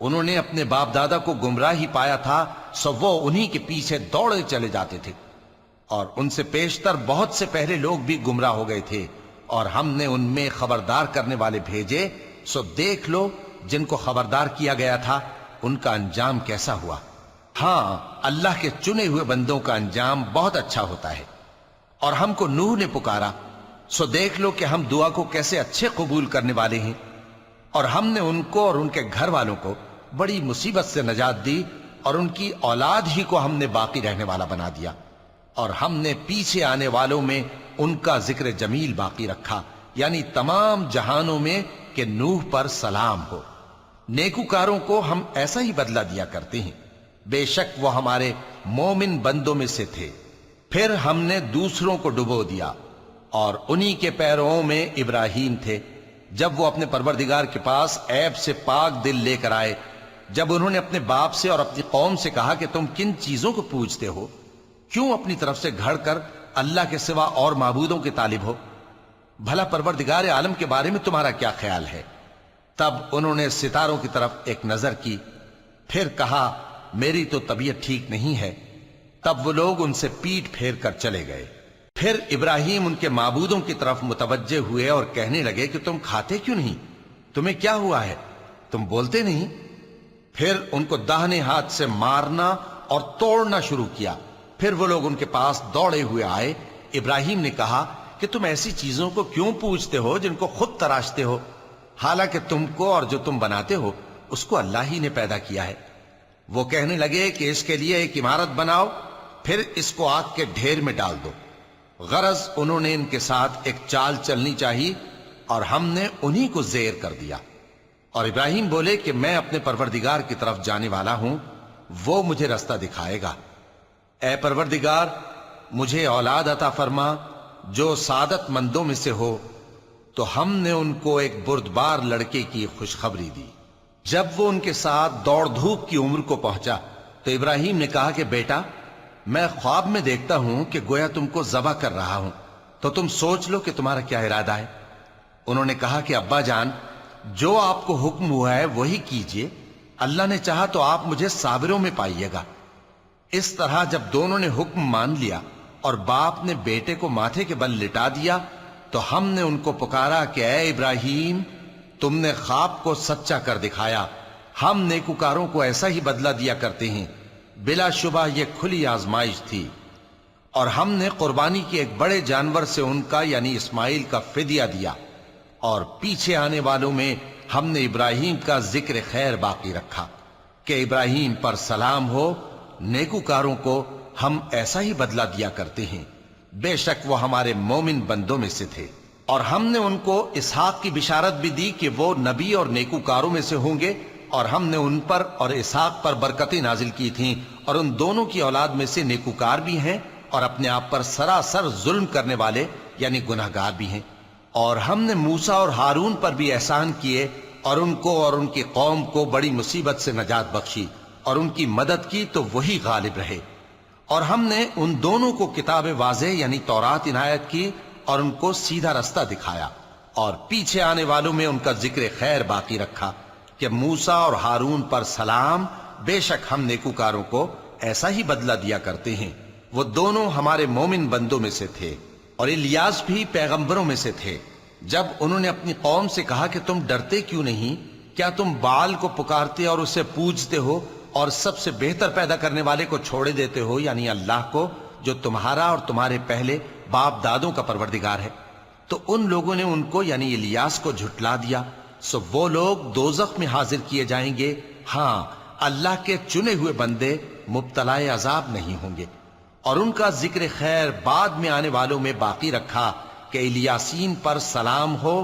انہوں نے اپنے باپ دادا کو گمراہ ہی پایا تھا، سو وہ انہی کے پیچھے دوڑے چلے جاتے تھے، اور ان سے پیشتر بہت سے پہلے لوگ بھی گمراہ ہو گئے تھے، اور ہم نے ان میں خبردار کرنے والے بھیجے، سو دیکھ لو جن کو خبردار کیا گیا تھا ان کا انجام کیسا ہوا۔ ہاں، اللہ کے چنے ہوئے بندوں کا انجام بہت اچھا ہوتا ہے۔ اور ہم کو نوح نے پکارا، سو دیکھ لو کہ ہم دعا کو کیسے اچھے قبول کرنے والے ہیں، اور ہم نے ان کو اور ان کے گھر والوں کو بڑی مصیبت سے نجات دی، اور ان کی اولاد ہی کو ہم نے باقی رہنے والا بنا دیا، اور ہم نے پیچھے آنے والوں میں ان کا ذکر جمیل باقی رکھا، یعنی تمام جہانوں میں کہ نوح پر سلام ہو۔ نیکوکاروں کو ہم ایسا ہی بدلہ دیا کرتے ہیں، بے شک وہ ہمارے مومن بندوں میں سے تھے۔ پھر ہم نے دوسروں کو ڈبو دیا، اور انہی کے پیروں میں ابراہیم تھے، جب وہ اپنے پروردگار کے پاس عیب سے پاک دل لے کر آئے، جب انہوں نے اپنے باپ سے اور اپنی قوم سے کہا کہ تم کن چیزوں کو پوجتے ہو، کیوں اپنی طرف سے گھڑ کر اللہ کے سوا اور معبودوں کے طالب ہو؟ بھلا پروردگار عالم کے بارے میں تمہارا کیا خیال ہے؟ تب انہوں نے ستاروں کی طرف ایک نظر کی، پھر کہا میری تو طبیعت ٹھیک نہیں ہے۔ تب وہ لوگ ان سے پیٹ پھیر کر چلے گئے۔ پھر ابراہیم ان کے معبودوں کی طرف متوجہ ہوئے اور کہنے لگے کہ تم کھاتے کیوں نہیں؟ تمہیں کیا ہوا ہے؟ تم بولتے نہیں؟ پھر ان کو داہنے ہاتھ سے مارنا اور توڑنا شروع کیا۔ پھر وہ لوگ ان کے پاس دوڑے ہوئے آئے۔ ابراہیم نے کہا کہ تم ایسی چیزوں کو کیوں پوجتے ہو جن کو خود تراشتے ہو، حالانکہ تم کو اور جو تم بناتے ہو اس کو اللہ ہی نے پیدا کیا ہے۔ وہ کہنے لگے کہ اس کے لیے ایک عمارت بناؤ، پھر اس کو آگ کے ڈھیر میں ڈال دو۔ غرض انہوں نے ان کے ساتھ ایک چال چلنی چاہی، اور ہم نے انہی کو زیر کر دیا۔ اور ابراہیم بولے کہ میں اپنے پروردگار کی طرف جانے والا ہوں، وہ مجھے رستہ دکھائے گا۔ اے پروردگار، مجھے اولاد عطا فرما جو سعادت مندوں میں سے ہو۔ تو ہم نے ان کو ایک بردبار لڑکے کی خوشخبری دی۔ جب وہ ان کے ساتھ دوڑ دھوپ کی عمر کو پہنچا تو ابراہیم نے کہا کہ بیٹا، میں خواب میں دیکھتا ہوں کہ گویا تم کو ذبح کر رہا ہوں، تو تم سوچ لو کہ تمہارا کیا ارادہ ہے۔ انہوں نے کہا کہ ابا جان، جو آپ کو حکم ہوا ہے وہی کیجئے، اللہ نے چاہا تو آپ مجھے صابروں میں پائیے گا۔ اس طرح جب دونوں نے حکم مان لیا اور باپ نے بیٹے کو ماتھے کے بل لٹا دیا، تو ہم نے ان کو پکارا کہ اے ابراہیم، تم نے خواب کو سچا کر دکھایا، ہم نیکوکاروں کو ایسا ہی بدلہ دیا کرتے ہیں، بلا شبہ یہ کھلی آزمائش تھی۔ اور ہم نے قربانی کی ایک بڑے جانور سے ان کا یعنی اسماعیل کا فدیہ دیا، اور پیچھے آنے والوں میں ہم نے ابراہیم کا ذکر خیر باقی رکھا کہ ابراہیم پر سلام ہو، نیکوکاروں کو ہم ایسا ہی بدلہ دیا کرتے ہیں، بے شک وہ ہمارے مومن بندوں میں سے تھے۔ اور ہم نے ان کو اسحاق کی بشارت بھی دی کہ وہ نبی اور نیکوکاروں میں سے ہوں گے، اور ہم نے ان پر اور اسحاق پر برکتیں نازل کی تھیں، اور ان دونوں کی اولاد میں سے نیکوکار بھی ہیں اور اپنے آپ پر سراسر ظلم کرنے والے یعنی گناہگار بھی ہیں۔ اور ہم نے موسیٰ اور ہارون پر بھی احسان کیے، اور ان کو اور ان کی قوم کو بڑی مصیبت سے نجات بخشی، اور ان کی مدد کی تو وہی غالب رہے۔ اور ہم نے ان دونوں کو کتاب واضح یعنی تورات عنایت کی، اور ان کو سیدھا رستہ دکھایا، اور پیچھے آنے والوں میں ان کا ذکر خیر باقی رکھا کہ موسیٰ اور ہارون پر سلام، بے شک ہم نیکوکاروں کو ایسا ہی بدلہ دیا کرتے ہیں۔ وہ دونوں ہمارے مومن بندوں میں سے تھے، اور الیاس بھی پیغمبروں میں سے تھے۔ جب انہوں نے اپنی قوم سے کہا کہ تم ڈرتے کیوں نہیں؟ کیا تم بال کو پکارتے اور اسے پوجتے ہو، اور سب سے بہتر پیدا کرنے والے کو چھوڑے دیتے ہو یعنی اللہ کو، جو تمہارا اور تمہارے پہلے باپ دادوں کا پروردگار ہے؟ تو ان لوگوں نے ان کو یعنی الیاس کو جھٹلا دیا، سو وہ لوگ دوزخ میں حاضر کیے جائیں گے۔ ہاں، اللہ کے چنے ہوئے بندے مبتلا عذاب نہیں ہوں گے۔ اور ان کا ذکر خیر بعد میں آنے والوں میں باقی رکھا کہ الیاسین پر سلام ہو،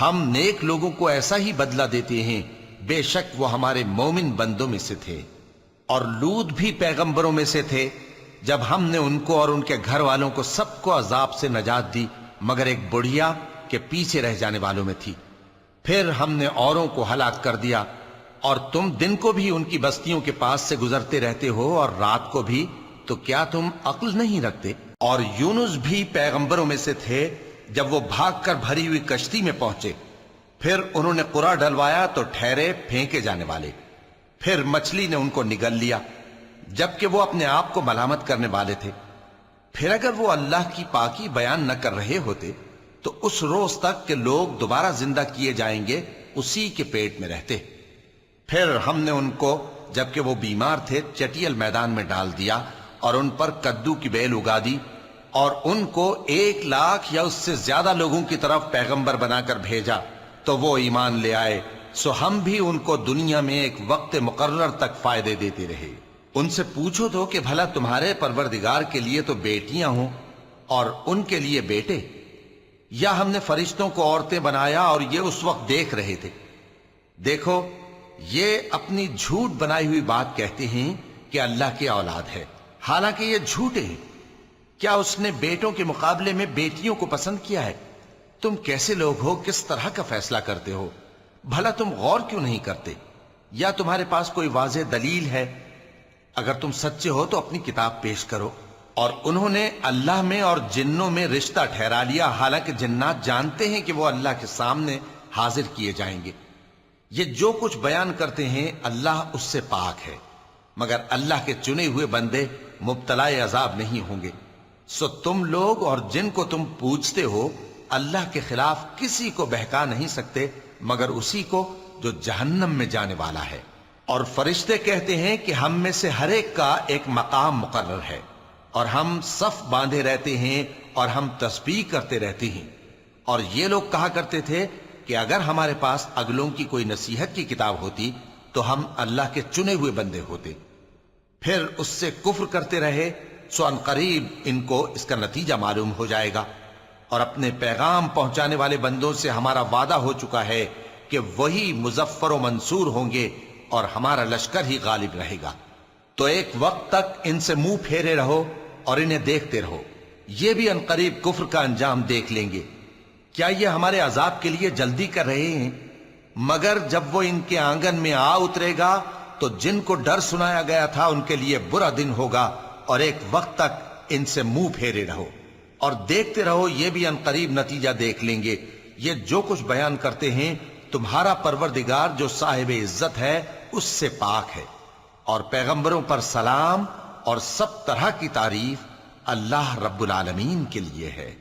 ہم نیک لوگوں کو ایسا ہی بدلہ دیتے ہیں، بے شک وہ ہمارے مومن بندوں میں سے تھے۔ اور لوط بھی پیغمبروں میں سے تھے، جب ہم نے ان کو اور ان کے گھر والوں کو سب کو عذاب سے نجات دی مگر ایک بڑھیا کہ پیچھے رہ جانے والوں میں تھی۔ پھر ہم نے اوروں کو ہلاک کر دیا، اور تم دن کو بھی ان کی بستیوں کے پاس سے گزرتے رہتے ہو اور رات کو بھی، تو کیا تم عقل نہیں رکھتے؟ اور یونس بھی پیغمبروں میں سے تھے، جب وہ بھاگ کر بھری ہوئی کشتی میں پہنچے، پھر انہوں نے قرا ڈلوایا تو ٹھہرے پھینکے جانے والے، پھر مچھلی نے ان کو نگل لیا جبکہ وہ اپنے آپ کو ملامت کرنے والے تھے۔ پھر اگر وہ اللہ کی پاکی بیان نہ کر رہے ہوتے تو اس روز تک کہ لوگ دوبارہ زندہ کیے جائیں گے اسی کے پیٹ میں رہتے۔ پھر ہم نے ان کو جبکہ وہ بیمار تھے چٹیل میدان میں ڈال دیا اور ان پر کدو کی بیل اگا دی، اور ان کو 1,00,000 یا اس سے زیادہ لوگوں کی طرف پیغمبر بنا کر بھیجا تو وہ ایمان لے آئے، سو ہم بھی ان کو دنیا میں ایک وقت مقرر تک فائدے دیتے رہے۔ ان سے پوچھو تو کہ بھلا تمہارے پروردگار کے لیے تو بیٹیاں ہوں اور ان کے لیے بیٹے، یا ہم نے فرشتوں کو عورتیں بنایا اور یہ اس وقت دیکھ رہے تھے؟ دیکھو، یہ اپنی جھوٹ بنائی ہوئی بات کہتے ہیں کہ اللہ کی اولاد ہے، حالانکہ یہ جھوٹے ہیں۔ کیا اس نے بیٹوں کے مقابلے میں بیٹیوں کو پسند کیا ہے؟ تم کیسے لوگ ہو، کس طرح کا فیصلہ کرتے ہو؟ بھلا تم غور کیوں نہیں کرتے؟ یا تمہارے پاس کوئی واضح دلیل ہے؟ اگر تم سچے ہو تو اپنی کتاب پیش کرو۔ اور انہوں نے اللہ میں اور جنوں میں رشتہ ٹھہرا لیا، حالانکہ جنات جانتے ہیں کہ وہ اللہ کے سامنے حاضر کیے جائیں گے۔ یہ جو کچھ بیان کرتے ہیں اللہ اس سے پاک ہے، مگر اللہ کے چنے ہوئے بندے مبتلا عذاب نہیں ہوں گے۔ سو تم لوگ اور جن کو تم پوجتے ہو اللہ کے خلاف کسی کو بہکا نہیں سکتے مگر اسی کو جو جہنم میں جانے والا ہے۔ اور فرشتے کہتے ہیں کہ ہم میں سے ہر ایک کا ایک مقام مقرر ہے، اور ہم صف باندھے رہتے ہیں اور ہم تسبیح کرتے رہتے ہیں۔ اور یہ لوگ کہا کرتے تھے کہ اگر ہمارے پاس اگلوں کی کوئی نصیحت کی کتاب ہوتی تو ہم اللہ کے چنے ہوئے بندے ہوتے۔ پھر اس سے کفر کرتے رہے، سو ان قریب ان کو اس کا نتیجہ معلوم ہو جائے گا۔ اور اپنے پیغام پہنچانے والے بندوں سے ہمارا وعدہ ہو چکا ہے کہ وہی مظفر و منصور ہوں گے اور ہمارا لشکر ہی غالب رہے گا۔ تو ایک وقت تک ان سے منہ پھیرے رہو اور انہیں دیکھتے رہو، یہ بھی ان قریب کفر کا انجام دیکھ لیں گے۔ کیا یہ ہمارے عذاب کے لیے جلدی کر رہے ہیں؟ مگر جب وہ ان کے آنگن میں آ اترے گا تو جن کو ڈر سنایا گیا تھا ان کے لیے برا دن ہوگا، اور ایک وقت تک ان سے منہ پھیرے رہو اور دیکھتے رہو، یہ بھی عنقریب نتیجہ دیکھ لیں گے۔ یہ جو کچھ بیان کرتے ہیں تمہارا پروردگار جو صاحب عزت ہے اس سے پاک ہے، اور پیغمبروں پر سلام اور سب طرح کی تعریف اللہ رب العالمین کے لیے ہے۔